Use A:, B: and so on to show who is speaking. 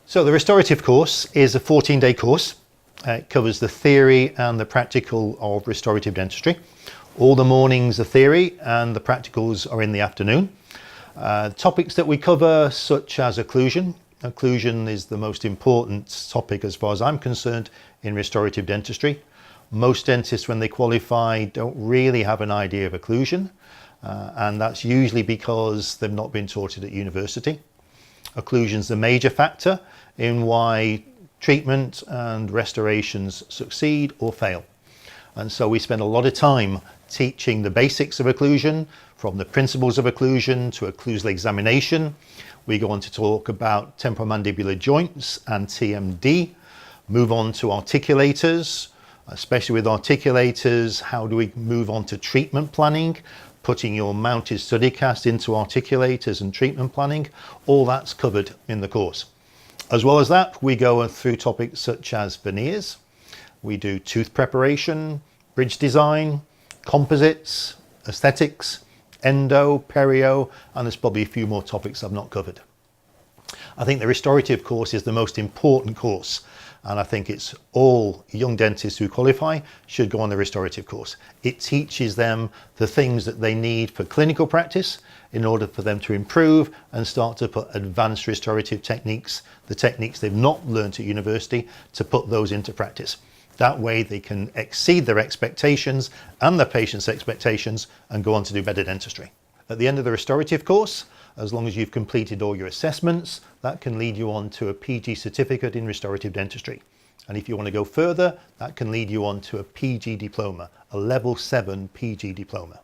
A: So the restorative course is a 14-day course. It covers the theory and the practical of restorative dentistry. All the mornings are theory and the practicals are in the afternoon. Topics that we cover, such as occlusion. Occlusion is the most important topic as far as I'm concerned in restorative dentistry. Most dentists, when they qualify, don't really have an idea of occlusion, and that's usually because they've not been taught it at university. Occlusion is the major factor in why treatment and restorations succeed or fail. And so we spend a lot of time teaching the basics of occlusion, from the principles of occlusion to occlusal examination. We go on to talk about temporomandibular joints and TMD, move on to articulators, especially with articulators, how do we move on to treatment planning, putting your mounted study cast into articulators and treatment planning. All that's covered in the course. As well as that, we go through topics such as veneers. We do tooth preparation, bridge design, composites, aesthetics, endo, perio, and there's probably a few more topics I've not covered. I think the restorative course is the most important course, and I think it's all young dentists who qualify should go on the restorative course. It teaches them the things that they need for clinical practice in order for them to improve and start to put advanced restorative techniques, the techniques they've not learned at university, to put those into practice. That way they can exceed their expectations and the patient's expectations and go on to do better dentistry. At the end of the restorative course, as long as you've completed all your assessments, that can lead you on to a PG certificate in restorative dentistry. And if you want to go further, that can lead you on to a PG diploma, a level 7 PG diploma.